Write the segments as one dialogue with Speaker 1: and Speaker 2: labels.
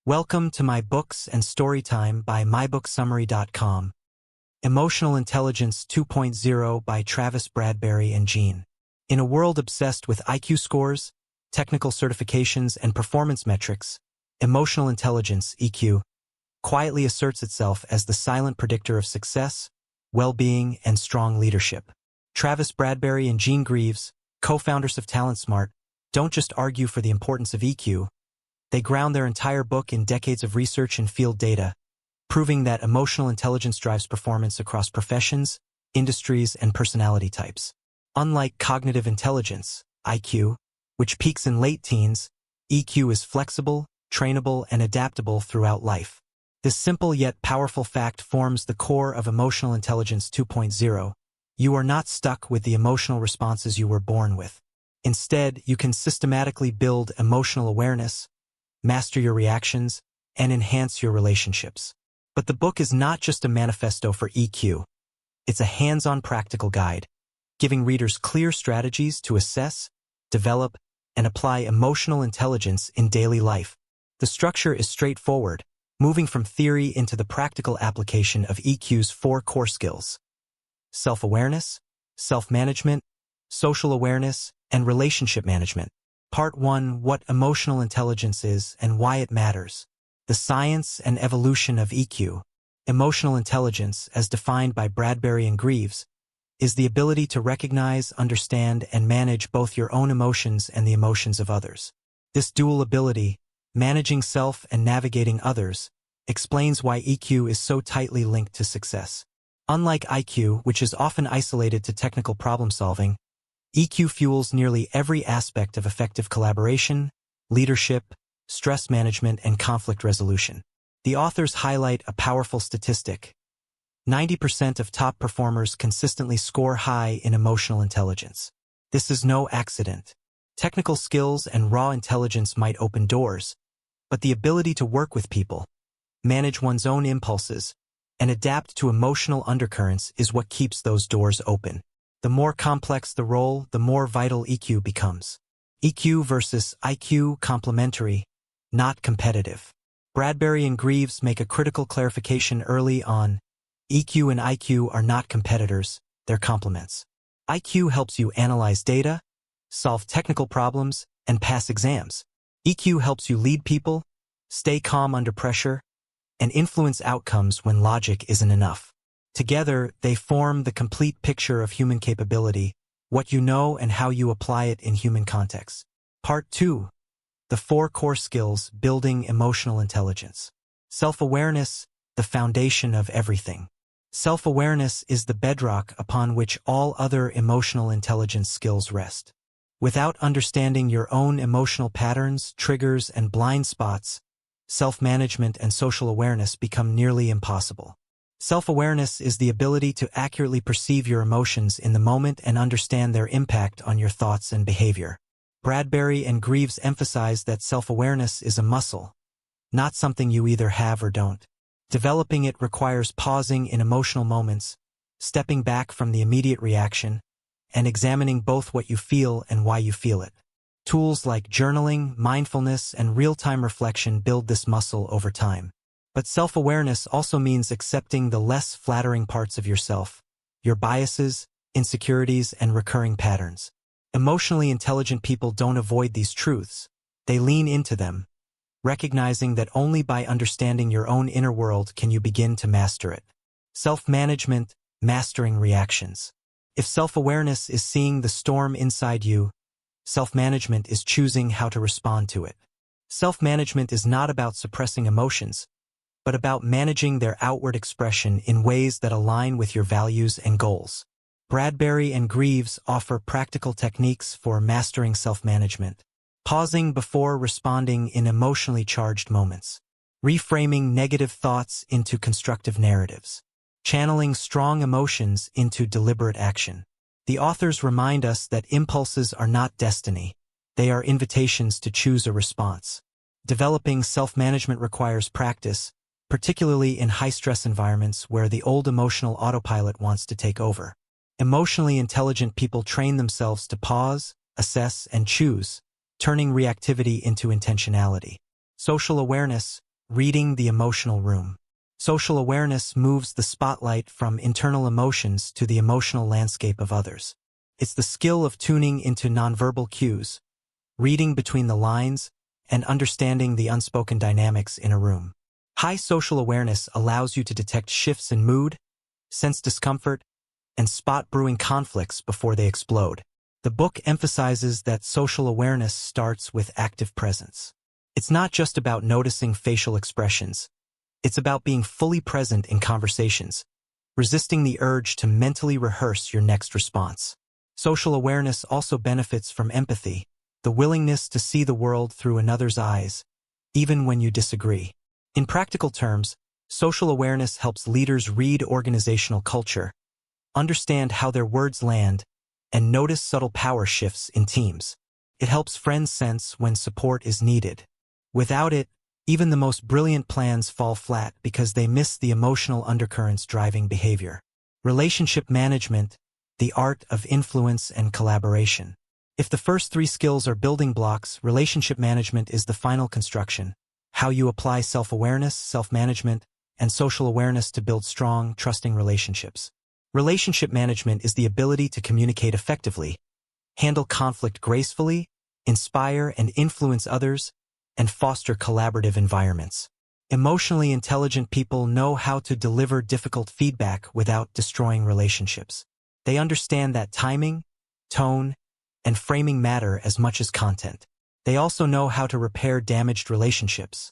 Speaker 1: Welcome to My Books and Storytime by Mybooksandstorytime. Emotional Intelligence 2.0 by Travis Bradberry and Jean. In a world obsessed with IQ scores, technical certifications, and performance metrics, emotional intelligence, EQ, quietly asserts itself as the silent predictor of success, well-being, and strong leadership. Travis Bradberry and Jean Greaves, co-founders of TalentSmart, don't just argue for the importance of EQ. They ground their entire book in decades of research and field data, proving that emotional intelligence drives performance across professions, industries, and personality types. Unlike cognitive intelligence, IQ, which peaks in late teens, EQ is flexible, trainable, and adaptable throughout life. This simple yet powerful fact forms the core of Emotional Intelligence 2.0. You are not stuck with the emotional responses you were born with. Instead, you can systematically build emotional awareness, master your reactions, and enhance your relationships. But the book is not just a manifesto for EQ. It's a hands-on practical guide, giving readers clear strategies to assess, develop, and apply emotional intelligence in daily life. The structure is straightforward, moving from theory into the practical application of EQ's 4 core skills: self-awareness, self-management, social awareness, and relationship management. Part 1: What emotional intelligence is and why it matters. The science and evolution of EQ. Emotional intelligence, as defined by Bradberry and Greaves, is the ability to recognize, understand, and manage both your own emotions and the emotions of others. This dual ability, managing self and navigating others, explains why EQ is so tightly linked to success. Unlike IQ, which is often isolated to technical problem-solving, EQ fuels nearly every aspect of effective collaboration, leadership, stress management, and conflict resolution. The authors highlight a powerful statistic: 90% of top performers consistently score high in emotional intelligence. This is no accident. Technical skills and raw intelligence might open doors, but the ability to work with people, manage one's own impulses, and adapt to emotional undercurrents is what keeps those doors open. The more complex the role, the more vital EQ becomes. EQ versus IQ: complementary, not competitive. Bradberry and Greaves make a critical clarification early on. EQ and IQ are not competitors, they're complements. IQ helps you analyze data, solve technical problems, and pass exams. EQ helps you lead people, stay calm under pressure, and influence outcomes when logic isn't enough. Together, they form the complete picture of human capability, what you know and how you apply it in human contexts. Part 2: The 4 core skills building emotional intelligence. Self-awareness, the foundation of everything. Self-awareness is the bedrock upon which all other emotional intelligence skills rest. Without understanding your own emotional patterns, triggers, and blind spots, self-management and social awareness become nearly impossible. Self-awareness is the ability to accurately perceive your emotions in the moment and understand their impact on your thoughts and behavior. Bradberry and Greaves emphasize that self-awareness is a muscle, not something you either have or don't. Developing it requires pausing in emotional moments, stepping back from the immediate reaction, and examining both what you feel and why you feel it. Tools like journaling, mindfulness, and real-time reflection build this muscle over time. But self-awareness also means accepting the less flattering parts of yourself, your biases, insecurities, and recurring patterns. Emotionally intelligent people don't avoid these truths. They lean into them, recognizing that only by understanding your own inner world can you begin to master it. Self-management, mastering reactions. If self-awareness is seeing the storm inside you, self-management is choosing how to respond to it. Self-management is not about suppressing emotions, but about managing their outward expression in ways that align with your values and goals. Bradberry and Greaves offer practical techniques for mastering self-management. Pausing before responding in emotionally charged moments. Reframing negative thoughts into constructive narratives. Channeling strong emotions into deliberate action. The authors remind us that impulses are not destiny. They are invitations to choose a response. Developing self-management requires practice, particularly in high-stress environments where the old emotional autopilot wants to take over. Emotionally intelligent people train themselves to pause, assess, and choose, turning reactivity into intentionality. Social awareness, Reading the emotional room. Social awareness moves the spotlight from internal emotions to the emotional landscape of others. It's the skill of tuning into nonverbal cues, reading between the lines, and understanding the unspoken dynamics in a room. High social awareness allows you to detect shifts in mood, sense discomfort, and spot brewing conflicts before they explode. The book emphasizes that social awareness starts with active presence. It's not just about noticing facial expressions. It's about being fully present in conversations, resisting the urge to mentally rehearse your next response. Social awareness also benefits from empathy, the willingness to see the world through another's eyes, even when you disagree. In practical terms, social awareness helps leaders read organizational culture, understand how their words land, and notice subtle power shifts in teams. It helps friends sense when support is needed. Without it, even the most brilliant plans fall flat because they miss the emotional undercurrents driving behavior. Relationship management, the art of influence and collaboration. If the first three skills are building blocks, relationship management is the final construction. How you apply self-awareness, self-management, and social awareness to build strong, trusting relationships. Relationship management is the ability to communicate effectively, handle conflict gracefully, inspire and influence others, and foster collaborative environments. Emotionally intelligent people know how to deliver difficult feedback without destroying relationships. They understand that timing, tone, and framing matter as much as content. They also know how to repair damaged relationships,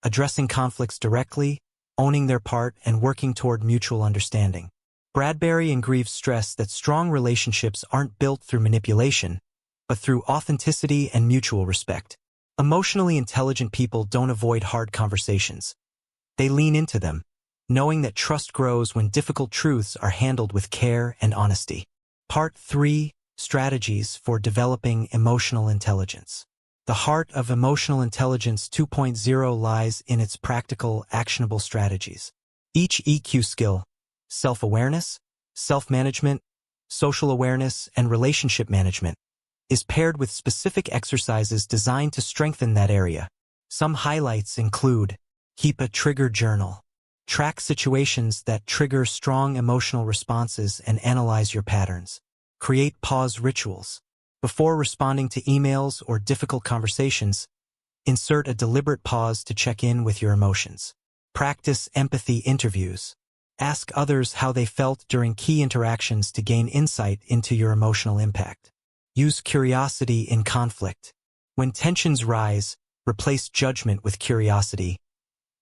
Speaker 1: addressing conflicts directly, owning their part, and working toward mutual understanding. Bradberry and Greaves stress that strong relationships aren't built through manipulation, but through authenticity and mutual respect. Emotionally intelligent people don't avoid hard conversations. They lean into them, knowing that trust grows when difficult truths are handled with care and honesty. Part 3. Strategies for developing emotional intelligence. The heart of Emotional Intelligence 2.0 lies in its practical, actionable strategies. Each EQ skill, self-awareness, self-management, social awareness, and relationship management, is paired with specific exercises designed to strengthen that area. Some highlights include: keep a trigger journal. Track situations that trigger strong emotional responses and analyze your patterns. Create pause rituals. Before responding to emails or difficult conversations, insert a deliberate pause to check in with your emotions. Practice empathy interviews. Ask others how they felt during key interactions to gain insight into your emotional impact. Use curiosity in conflict. When tensions rise, replace judgment with curiosity.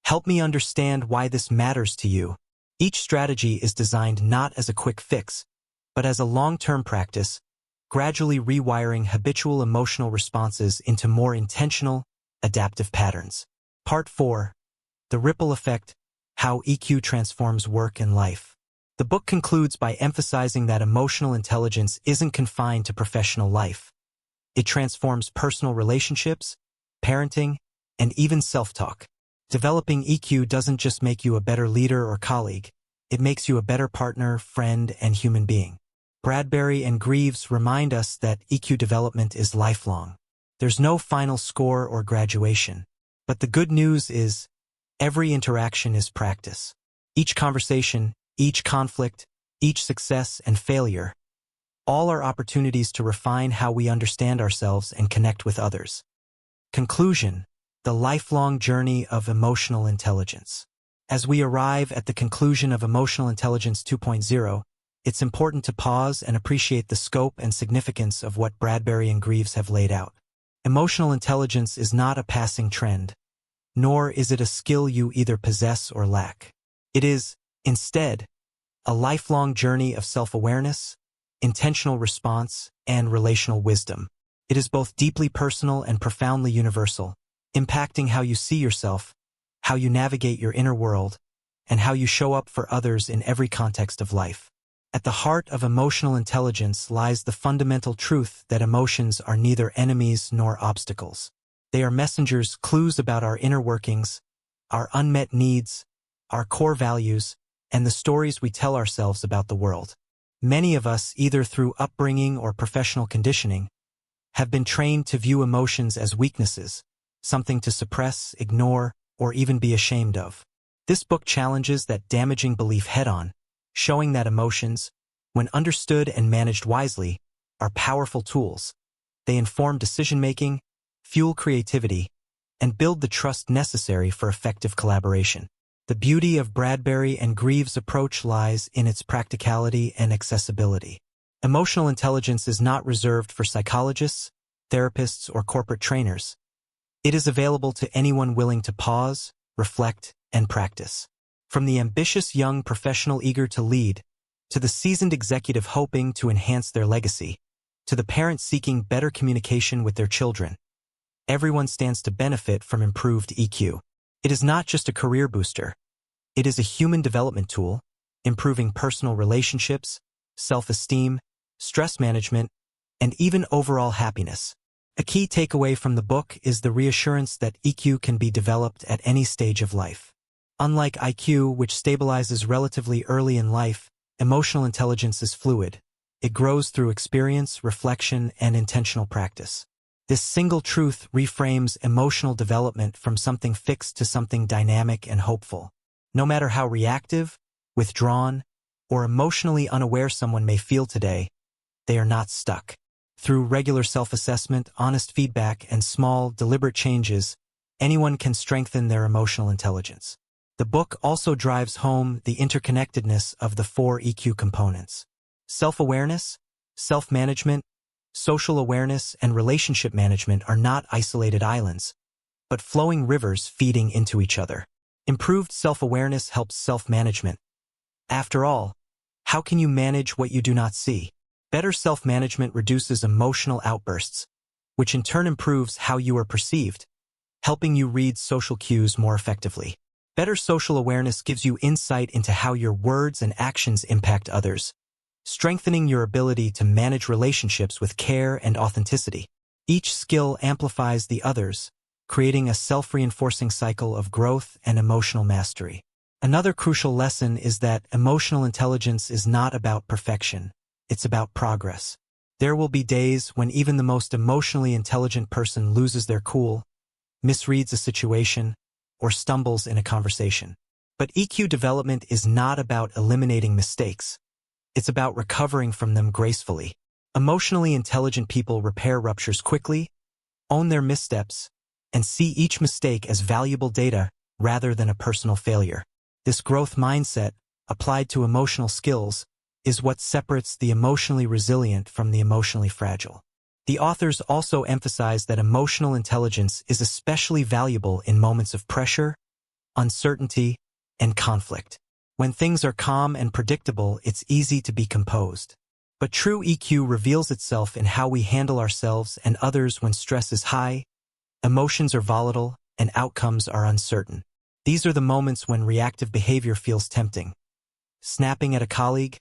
Speaker 1: Help me understand why this matters to you. Each strategy is designed not as a quick fix, but as a long-term practice, gradually rewiring habitual emotional responses into more intentional, adaptive patterns. Part 4. The Ripple Effect: How EQ Transforms Work and Life. The book concludes by emphasizing that emotional intelligence isn't confined to professional life. It transforms personal relationships, parenting, and even self-talk. Developing EQ doesn't just make you a better leader or colleague, it makes you a better partner, friend, and human being. Bradberry and Greaves remind us that EQ development is lifelong. There's no final score or graduation. But the good news is, every interaction is practice. Each conversation, each conflict, each success and failure, all are opportunities to refine how we understand ourselves and connect with others. Conclusion: the lifelong journey of emotional intelligence. As we arrive at the conclusion of Emotional Intelligence 2.0, it's important to pause and appreciate the scope and significance of what Bradberry and Greaves have laid out. Emotional intelligence is not a passing trend, nor is it a skill you either possess or lack. It is, instead, a lifelong journey of self-awareness, intentional response, and relational wisdom. It is both deeply personal and profoundly universal, impacting how you see yourself, how you navigate your inner world, and how you show up for others in every context of life. At the heart of emotional intelligence lies the fundamental truth that emotions are neither enemies nor obstacles. They are messengers, clues about our inner workings, our unmet needs, our core values, and the stories we tell ourselves about the world. Many of us, either through upbringing or professional conditioning, have been trained to view emotions as weaknesses, something to suppress, ignore, or even be ashamed of. This book challenges that damaging belief head-on, showing that emotions, when understood and managed wisely, are powerful tools. They inform decision-making, fuel creativity, and build the trust necessary for effective collaboration. The beauty of Bradberry and Greaves' approach lies in its practicality and accessibility. Emotional intelligence is not reserved for psychologists, therapists, or corporate trainers. It is available to anyone willing to pause, reflect, and practice. From the ambitious young professional eager to lead, to the seasoned executive hoping to enhance their legacy, to the parent seeking better communication with their children, everyone stands to benefit from improved EQ. It is not just a career booster. It is a human development tool, improving personal relationships, self-esteem, stress management, and even overall happiness. A key takeaway from the book is the reassurance that EQ can be developed at any stage of life. Unlike IQ, which stabilizes relatively early in life, emotional intelligence is fluid. It grows through experience, reflection, and intentional practice. This single truth reframes emotional development from something fixed to something dynamic and hopeful. No matter how reactive, withdrawn, or emotionally unaware someone may feel today, they are not stuck. Through regular self-assessment, honest feedback, and small, deliberate changes, anyone can strengthen their emotional intelligence. The book also drives home the interconnectedness of the 4 EQ components: self-awareness, self-management, social awareness, and relationship management are not isolated islands, but flowing rivers feeding into each other. Improved self-awareness helps self-management. After all, how can you manage what you do not see? Better self-management reduces emotional outbursts, which in turn improves how you are perceived, helping you read social cues more effectively. Better social awareness gives you insight into how your words and actions impact others, strengthening your ability to manage relationships with care and authenticity. Each skill amplifies the others, creating a self-reinforcing cycle of growth and emotional mastery. Another crucial lesson is that emotional intelligence is not about perfection. It's about progress. There will be days when even the most emotionally intelligent person loses their cool, misreads a situation, or stumbles in a conversation. But EQ development is not about eliminating mistakes. It's about recovering from them gracefully. Emotionally intelligent people repair ruptures quickly, own their missteps, and see each mistake as valuable data rather than a personal failure. This growth mindset, applied to emotional skills, is what separates the emotionally resilient from the emotionally fragile. The authors also emphasize that emotional intelligence is especially valuable in moments of pressure, uncertainty, and conflict. When things are calm and predictable, it's easy to be composed. But true EQ reveals itself in how we handle ourselves and others when stress is high, emotions are volatile, and outcomes are uncertain. These are the moments when reactive behavior feels tempting. Snapping at a colleague,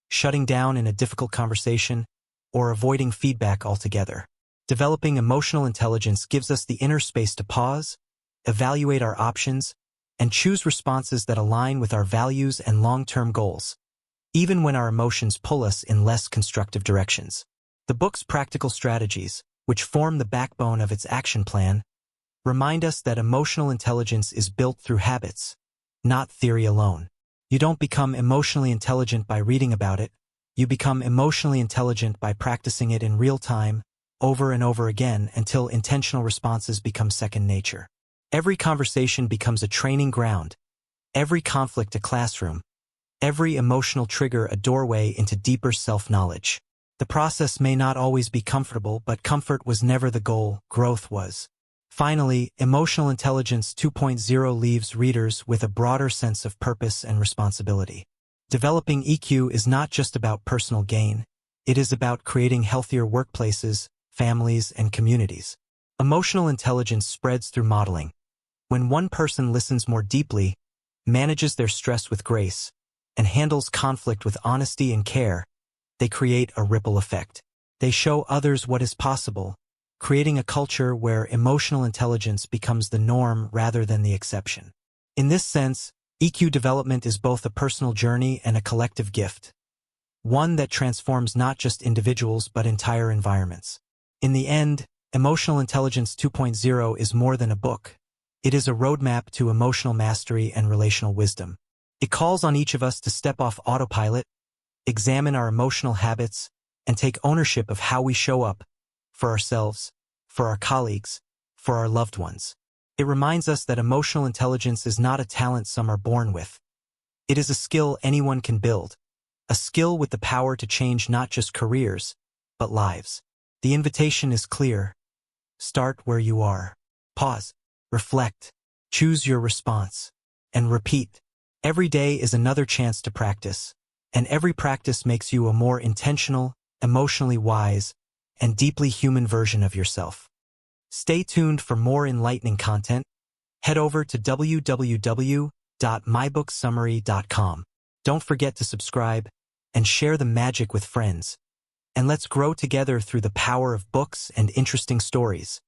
Speaker 1: shutting down in a difficult conversation, or avoiding feedback altogether. Developing emotional intelligence gives us the inner space to pause, evaluate our options, and choose responses that align with our values and long-term goals, even when our emotions pull us in less constructive directions. The book's practical strategies, which form the backbone of its action plan, remind us that emotional intelligence is built through habits, not theory alone. You don't become emotionally intelligent by reading about it. You become emotionally intelligent by practicing it in real time, over and over again, until intentional responses become second nature. Every conversation becomes a training ground, every conflict a classroom, every emotional trigger a doorway into deeper self-knowledge. The process may not always be comfortable, but comfort was never the goal, growth was. Finally, Emotional Intelligence 2.0 leaves readers with a broader sense of purpose and responsibility. Developing EQ is not just about personal gain. It is about creating healthier workplaces, families, and communities. Emotional intelligence spreads through modeling. When one person listens more deeply, manages their stress with grace, and handles conflict with honesty and care, they create a ripple effect. They show others what is possible, creating a culture where emotional intelligence becomes the norm rather than the exception. In this sense, EQ development is both a personal journey and a collective gift, one that transforms not just individuals but entire environments. In the end, Emotional Intelligence 2.0 is more than a book. It is a roadmap to emotional mastery and relational wisdom. It calls on each of us to step off autopilot, examine our emotional habits, and take ownership of how we show up for ourselves, for our colleagues, for our loved ones. It reminds us that emotional intelligence is not a talent some are born with. It is a skill anyone can build, a skill with the power to change not just careers, but lives. The invitation is clear. Start where you are. Pause, reflect, choose your response, and repeat. Every day is another chance to practice, and every practice makes you a more intentional, emotionally wise, and deeply human version of yourself. Stay tuned for more enlightening content. Head over to www.mybooksandstorytime.com. Don't forget to subscribe and share the magic with friends. And let's grow together through the power of books and interesting stories.